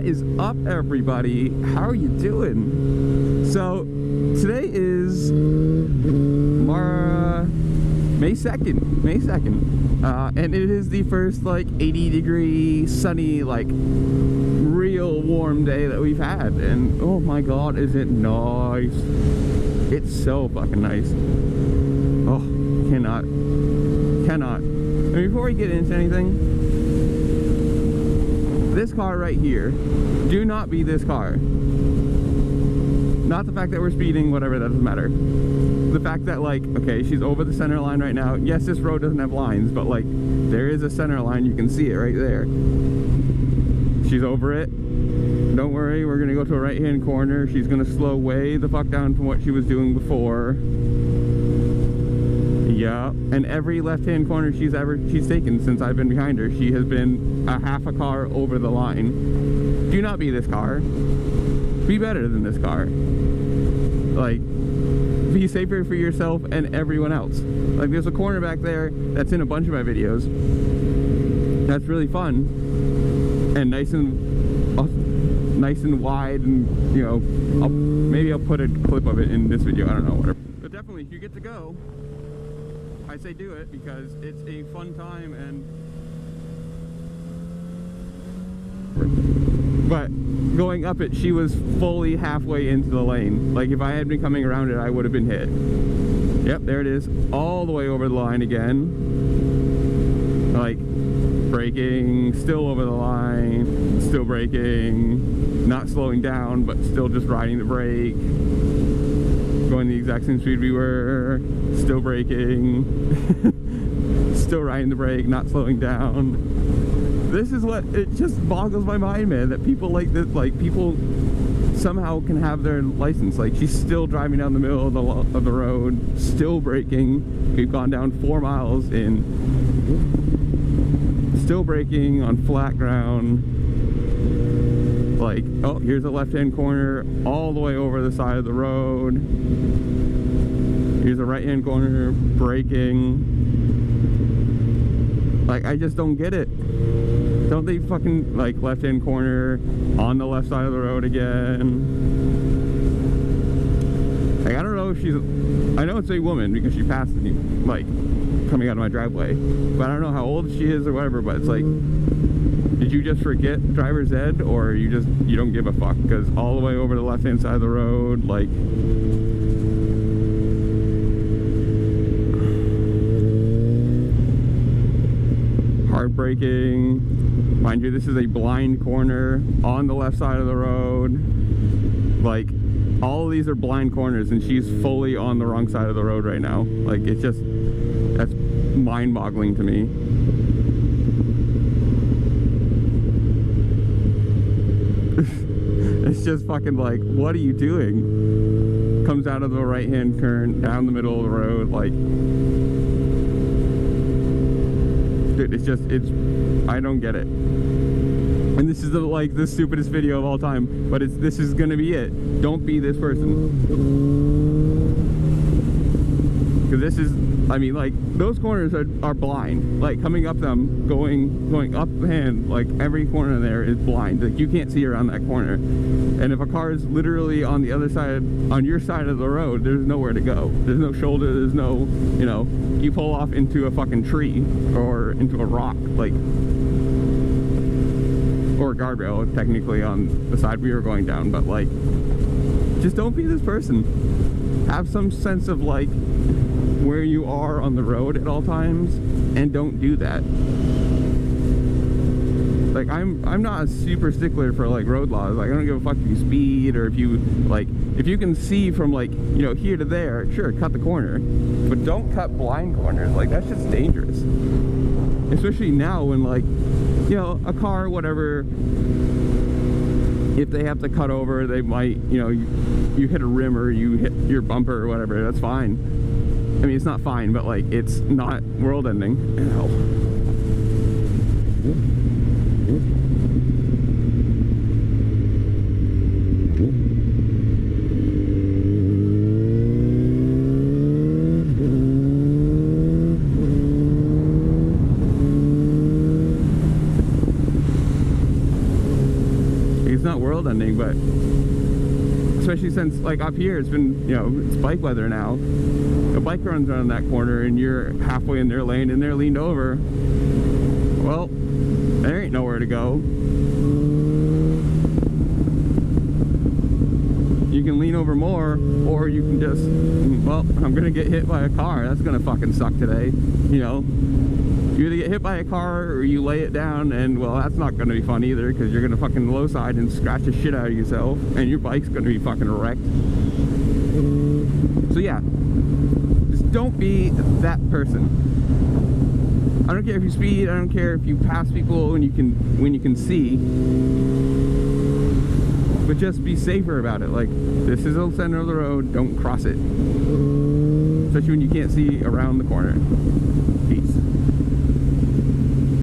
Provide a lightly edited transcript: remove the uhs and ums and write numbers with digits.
What is up, everybody? How are you doing? So today is May 2nd, and it is the first like 80-degree sunny, like real warm day that we've had, and oh my god, is it nice. It's so fucking nice. Oh, cannot. And before we get into anything, this car right here, do not be this car. Not the fact that we're speeding, whatever, that doesn't matter. The fact that, like, okay, she's over the center line right now. Yes, this road doesn't have lines, but like, there is a center line, you can see it right there. She's over it. Don't worry, we're gonna go to a right-hand corner. She's gonna slow way the fuck down from what she was doing before. Yeah, and every left-hand corner she's taken since I've been behind her, she has been a half a car over the line. Do not be this car. Be better than this car. Like, be safer for yourself and everyone else. Like, there's a corner back there that's in a bunch of my videos. That's really fun and nice and wide, and you know, maybe I'll put a clip of it in this video. I don't know, whatever. But definitely, if you get to go, I say do it, because it's a fun time. And but going up it, she was fully halfway into the lane. Like, if I had been coming around it, I would have been hit. Yep, there it is, all the way over the line again. Like, braking, still over the line, still braking, not slowing down, but still just riding the brake. Going the exact same speed we were, still braking, still riding the brake, not slowing down. This is what, it just boggles my mind, man, that people like this, like, people somehow can have their license. Like, she's still driving down the middle of the road, still braking. We've gone down 4 miles in, still braking on flat ground. Like, oh, here's a left-hand corner all the way over the side of the road. Here's a right-hand corner, braking. Like, I just don't get it. Don't they fucking, like, left-hand corner on the left side of the road again? Like, I don't know if she's, I know it's a woman because she passed me, like, coming out of my driveway. But I don't know how old she is or whatever, but it's like, did you just forget driver's ed, or you don't give a fuck? Because all the way over the left-hand side of the road, like, hard braking. Mind you, this is a blind corner on the left side of the road. Like, all of these are blind corners, and she's fully on the wrong side of the road right now. Like, it's just, that's mind-boggling to me. It's just fucking like, what are you doing? Comes out of the right-hand turn, down the middle of the road, like, dude, it's just, I don't get it. And this is the stupidest video of all time, but this is gonna be it. Don't be this person. Because this is, I mean, like, those corners are blind. Like, coming up them, going up and like every corner there is blind. Like, you can't see around that corner. And if a car is literally on the other side, on your side of the road, there's nowhere to go. There's no shoulder, there's no, you know, you pull off into a fucking tree or into a rock, like, or a guardrail technically on the side we were going down. But like, just don't be this person. Have some sense of like where you are on the road at all times, and don't do that. Like, I'm not a super stickler for like road laws. Like, I don't give a fuck if you speed, or if you can see from, like, you know, here to there, sure, cut the corner, but don't cut blind corners. Like, that's just dangerous. Especially now when, like, you know, a car, whatever, if they have to cut over, they might, you know, you hit a rim or you hit your bumper or whatever, that's fine. I mean, it's not fine, but like, it's not world ending. Ow. it's not world ending, but especially since like up here it's been, you know, it's bike weather now. A bike runs around that corner and you're halfway in their lane and they're leaned over. Well, there ain't nowhere to go. You can lean over more, or you can just, well, I'm gonna get hit by a car. That's gonna fucking suck today. You know, you either get hit by a car or you lay it down, and well, that's not gonna be fun either, because you're gonna fucking low side and scratch the shit out of yourself, and your bike's gonna be fucking wrecked. So yeah, just don't be that person. I don't care if you speed, I don't care if you pass people when you can see, but just be safer about it. Like, this is the center of the road, don't cross it, especially when you can't see around the corner. Peace.